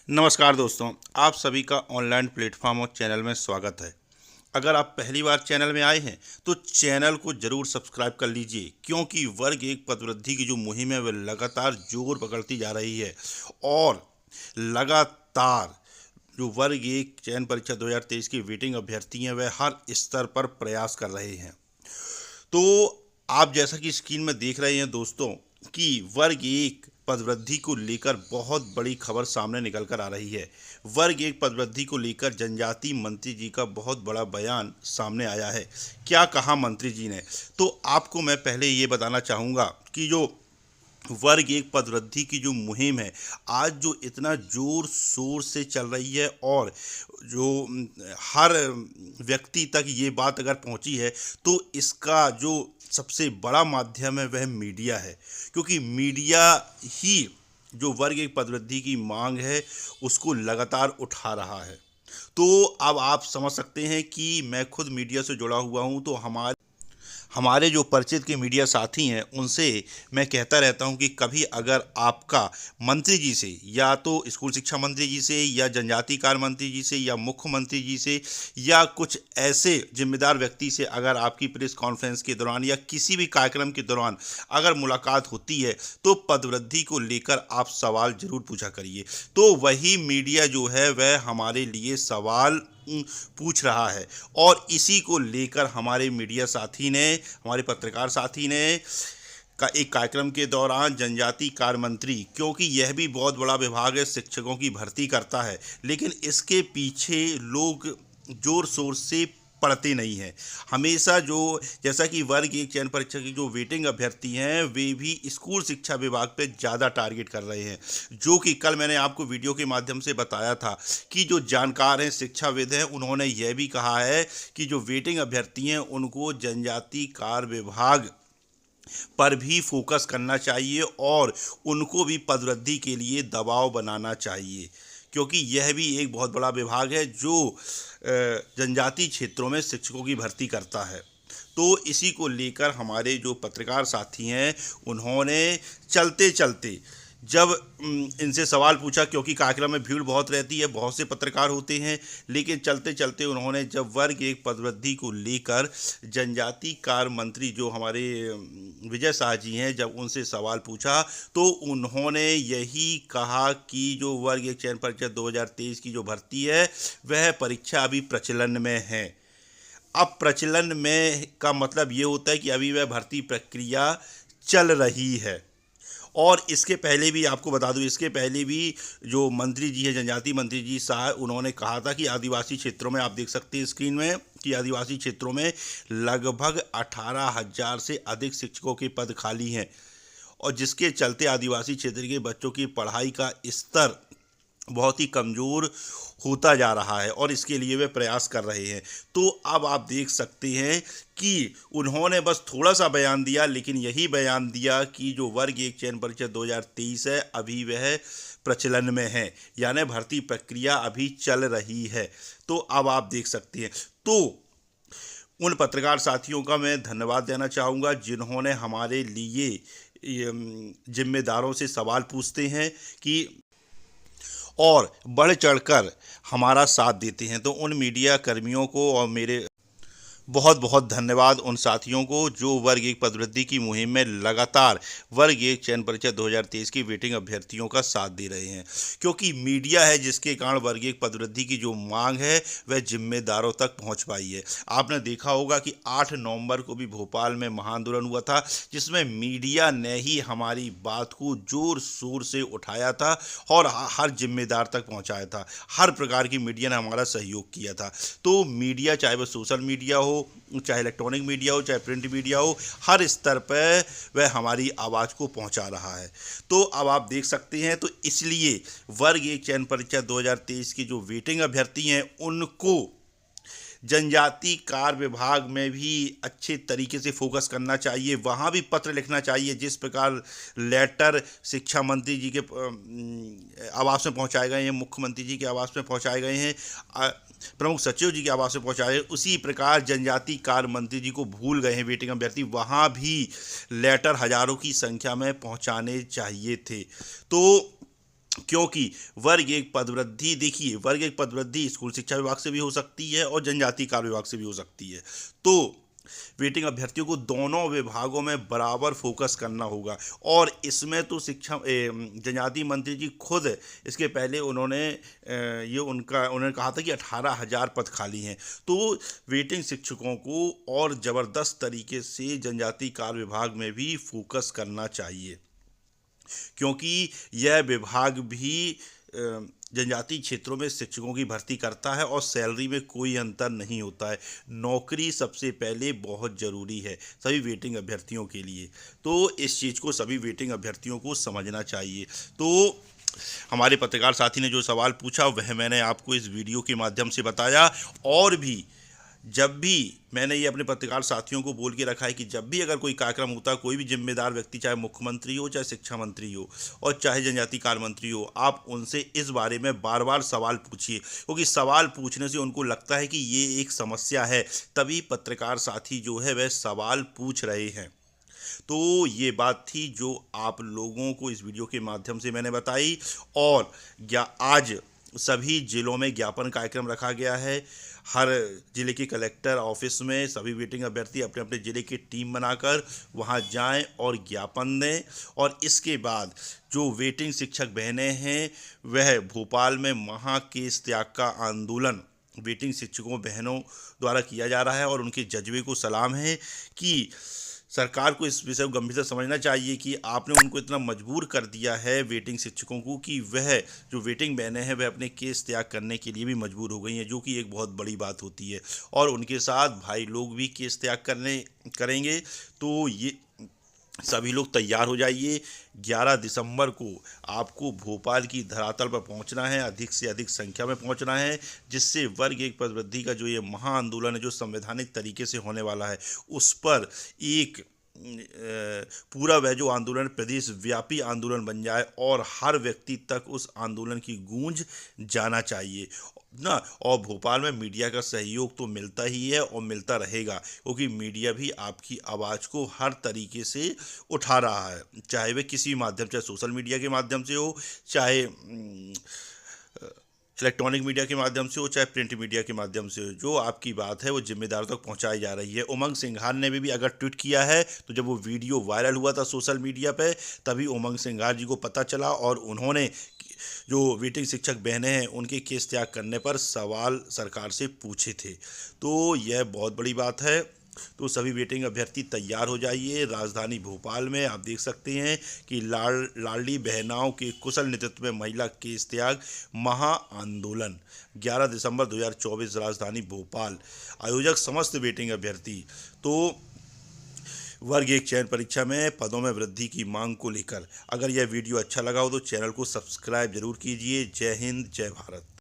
नमस्कार दोस्तों, आप सभी का ऑनलाइन प्लेटफॉर्म और चैनल में स्वागत है। अगर आप पहली बार चैनल में आए हैं तो चैनल को जरूर सब्सक्राइब कर लीजिए, क्योंकि वर्ग एक पदवृद्धि की जो मुहिम है वह लगातार जोर पकड़ती जा रही है और लगातार जो वर्ग एक चयन परीक्षा 2023 की वेटिंग अभ्यर्थी हैं वह हर स्तर पर प्रयास कर रहे हैं। तो आप जैसा कि स्क्रीन में देख रहे हैं दोस्तों कि वर्ग एक पदवृद्धि को लेकर बहुत बड़ी खबर सामने निकल कर आ रही है। वर्ग एक पदवृद्धि को लेकर जनजातीय मंत्री जी का बहुत बड़ा बयान सामने आया है। क्या कहा मंत्री जी ने, तो आपको मैं पहले ये बताना चाहूँगा कि जो वर्ग एक पदवृद्धि की जो मुहिम है आज जो इतना जोर शोर से चल रही है और जो हर व्यक्ति तक ये बात अगर पहुंची है तो इसका जो सबसे बड़ा माध्यम है वह मीडिया है, क्योंकि मीडिया ही जो वर्ग एक पदवृद्धि की मांग है उसको लगातार उठा रहा है। तो अब आप समझ सकते हैं कि मैं खुद मीडिया से जुड़ा हुआ हूं, तो हमारे जो परिचित के मीडिया साथी हैं उनसे मैं कहता रहता हूं कि कभी अगर आपका मंत्री जी से या तो स्कूल शिक्षा मंत्री जी से या जनजातीय कार्य मंत्री जी से या मुख्यमंत्री जी से या कुछ ऐसे जिम्मेदार व्यक्ति से अगर आपकी प्रेस कॉन्फ्रेंस के दौरान या किसी भी कार्यक्रम के दौरान अगर मुलाकात होती है तो पदवृद्धि को लेकर आप सवाल जरूर पूछा करिए। तो वही मीडिया जो है वह हमारे लिए सवाल पूछ रहा है और इसी को लेकर हमारे मीडिया साथी ने, हमारे पत्रकार साथी ने का एक कार्यक्रम के दौरान जनजातीय कार्य मंत्री, क्योंकि यह भी बहुत बड़ा विभाग है, शिक्षकों की भर्ती करता है, लेकिन इसके पीछे लोग जोर शोर से पढ़ते नहीं हैं। हमेशा जो जैसा कि वर्ग एक चयन परीक्षा की जो वेटिंग अभ्यर्थी हैं वे भी स्कूल शिक्षा विभाग पे ज़्यादा टारगेट कर रहे हैं, जो कि कल मैंने आपको वीडियो के माध्यम से बताया था कि जो जानकार हैं, शिक्षाविद हैं, उन्होंने यह भी कहा है कि जो वेटिंग अभ्यर्थी हैं उनको जनजातीय कार्य विभाग पर भी फोकस करना चाहिए और उनको भी पदवृद्धि के लिए दबाव बनाना चाहिए, क्योंकि यह भी एक बहुत बड़ा विभाग है जो जनजातीय क्षेत्रों में शिक्षकों की भर्ती करता है। तो इसी को लेकर हमारे जो पत्रकार साथी हैं उन्होंने चलते चलते जब इनसे सवाल पूछा, क्योंकि कार्यक्रम में भीड़ बहुत रहती है, बहुत से पत्रकार होते हैं, लेकिन चलते चलते उन्होंने जब वर्ग एक पदवृद्धि को लेकर जनजातीय कार्य मंत्री जो हमारे विजय शाह जी हैं जब उनसे सवाल पूछा तो उन्होंने यही कहा कि जो वर्ग एक चयन परीक्षा 2023 की जो भर्ती है वह परीक्षा अभी प्रचलन में है। अब प्रचलन में का मतलब ये होता है कि अभी वह भर्ती प्रक्रिया चल रही है। और इसके पहले भी आपको बता दूं, इसके पहले भी जो मंत्री जी हैं, जनजातीय मंत्री जी शाह, उन्होंने कहा था कि आदिवासी क्षेत्रों में, आप देख सकते हैं स्क्रीन में, कि आदिवासी क्षेत्रों में लगभग 18,000 से अधिक शिक्षकों के पद खाली हैं और जिसके चलते आदिवासी क्षेत्र के बच्चों की पढ़ाई का स्तर बहुत ही कमज़ोर होता जा रहा है और इसके लिए वे प्रयास कर रहे हैं। तो अब आप देख सकते हैं कि उन्होंने बस थोड़ा सा बयान दिया, लेकिन यही बयान दिया कि जो वर्ग एक चयन परीक्षा 2023 है अभी वह प्रचलन में है, यानी भर्ती प्रक्रिया अभी चल रही है। तो अब आप देख सकते हैं। तो उन पत्रकार साथियों का मैं धन्यवाद देना चाहूँगा जिन्होंने हमारे लिए जिम्मेदारों से सवाल पूछते हैं कि और बढ़ चढ़कर हमारा साथ देते हैं। तो उन मीडिया कर्मियों को और मेरे बहुत बहुत धन्यवाद उन साथियों को जो वर्ग एक पदवृद्धि की मुहिम में लगातार वर्ग एक चयन परीक्षा 2023 की वेटिंग अभ्यर्थियों का साथ दे रहे हैं, क्योंकि मीडिया है जिसके कारण वर्ग एक पदवृद्धि की जो मांग है वह जिम्मेदारों तक पहुंच पाई है। आपने देखा होगा कि 8 नवंबर को भी भोपाल में महाआंदोलन हुआ था जिसमें मीडिया ने ही हमारी बात को जोर शोर से उठाया था और हर जिम्मेदार तक पहुँचाया था। हर प्रकार की मीडिया ने हमारा सहयोग किया था। तो मीडिया, चाहे वह सोशल मीडिया हो, चाहे इलेक्ट्रॉनिक मीडिया हो, चाहे प्रिंट मीडिया हो, हर स्तर पर वह हमारी आवाज़ को पहुंचा रहा है। तो अब आप देख सकते हैं, तो इसलिए वर्ग एक चयन परीक्षा 2023 की जो वेटिंग अभ्यर्थी हैं उनको जनजातीय कार्य विभाग में भी अच्छे तरीके से फोकस करना चाहिए, वहाँ भी पत्र लिखना चाहिए। जिस प्रकार लेटर शिक्षा मंत्री जी के आवास में पहुँचाए गए हैं, मुख्यमंत्री जी के आवास में पहुँचाए गए हैं, प्रमुख सचिव जी के आवास में पहुँचाए, उसी प्रकार जनजातीय कार्य मंत्री जी को भूल गए हैं वेटिंग अभ्यर्थी, वहाँ भी लेटर हज़ारों की संख्या में पहुँचाने चाहिए थे। तो क्योंकि वर्ग एक पदवृद्धि, देखिए वर्ग एक पदवृद्धि स्कूल शिक्षा विभाग से भी हो सकती है और जनजातीय कार्य विभाग से भी हो सकती है। तो वेटिंग अभ्यर्थियों को दोनों विभागों में बराबर फोकस करना होगा। और इसमें तो जनजातीय मंत्री जी खुद इसके पहले उन्होंने कहा था कि 18,000 पद खाली हैं। तो वेटिंग शिक्षकों को और ज़बरदस्त तरीके से जनजातीय कार्य विभाग में भी फोकस करना चाहिए, क्योंकि यह विभाग भी जनजातीय क्षेत्रों में शिक्षकों की भर्ती करता है और सैलरी में कोई अंतर नहीं होता है। नौकरी सबसे पहले बहुत ज़रूरी है सभी वेटिंग अभ्यर्थियों के लिए। तो इस चीज़ को सभी वेटिंग अभ्यर्थियों को समझना चाहिए। तो हमारे पत्रकार साथी ने जो सवाल पूछा वह मैंने आपको इस वीडियो के माध्यम से बताया। और भी जब भी मैंने ये अपने पत्रकार साथियों को बोल के रखा है कि जब भी अगर कोई कार्यक्रम होता है, कोई भी जिम्मेदार व्यक्ति, चाहे मुख्यमंत्री हो, चाहे शिक्षा मंत्री हो और चाहे जनजातीय कार्य मंत्री हो, आप उनसे इस बारे में बार बार सवाल पूछिए, क्योंकि सवाल पूछने से उनको लगता है कि ये एक समस्या है, तभी पत्रकार साथी जो है वह सवाल पूछ रहे हैं। तो ये बात थी जो आप लोगों को इस वीडियो के माध्यम से मैंने बताई। और आज सभी जिलों में ज्ञापन कार्यक्रम रखा गया है। हर जिले के कलेक्टर ऑफिस में सभी वेटिंग अभ्यर्थी अपने अपने ज़िले की टीम बनाकर वहां जाएं और ज्ञापन दें। और इसके बाद जो वेटिंग शिक्षक बहनें हैं वह भोपाल में केस त्याग का आंदोलन वेटिंग शिक्षकों बहनों द्वारा किया जा रहा है। और उनके जज्बे को सलाम है कि सरकार को इस विषय को गंभीरता समझना चाहिए कि आपने उनको इतना मजबूर कर दिया है वेटिंग शिक्षकों को कि वह जो वेटिंग बहनें हैं वह अपने केस त्याग करने के लिए भी मजबूर हो गई हैं, जो कि एक बहुत बड़ी बात होती है। और उनके साथ भाई लोग भी केस त्याग करेंगे। तो ये सभी लोग तैयार हो जाइए। 11 दिसंबर को आपको भोपाल की धरातल पर पहुंचना है, अधिक से अधिक संख्या में पहुंचना है, जिससे वर्ग एक पदवृद्धि का जो ये महा आंदोलन है जो संवैधानिक तरीके से होने वाला है उस पर एक पूरा वह जो आंदोलन प्रदेश व्यापी आंदोलन बन जाए और हर व्यक्ति तक उस आंदोलन की गूंज जाना चाहिए ना। और भोपाल में मीडिया का सहयोग तो मिलता ही है और मिलता रहेगा, क्योंकि मीडिया भी आपकी आवाज़ को हर तरीके से उठा रहा है, चाहे वह किसी माध्यम, चाहे सोशल मीडिया के माध्यम से हो, चाहे इलेक्ट्रॉनिक मीडिया के माध्यम से हो, चाहे प्रिंट मीडिया के माध्यम से हो। जो आपकी बात है वो जिम्मेदारों तक पहुंचाई जा रही है। उमंग सिंघार ने भी अगर ट्वीट किया है तो जब वो वीडियो वायरल हुआ था सोशल मीडिया पे तभी उमंग सिंघार जी को पता चला और उन्होंने जो वेटिंग शिक्षक बहनें हैं उनके केस त्याग करने पर सवाल सरकार से पूछे थे। तो यह बहुत बड़ी बात है। तो सभी वेटिंग अभ्यर्थी तैयार हो जाइए। राजधानी भोपाल में आप देख सकते हैं कि लाडली बहनाओं के कुशल नेतृत्व में महिला केस त्याग महा आंदोलन 11 दिसंबर 2024 राजधानी भोपाल। आयोजक समस्त वेटिंग अभ्यर्थी। तो वर्ग एक चयन परीक्षा में पदों में वृद्धि की मांग को लेकर अगर यह वीडियो अच्छा लगा हो तो चैनल को सब्सक्राइब जरूर कीजिए। जय हिंद, जय भारत।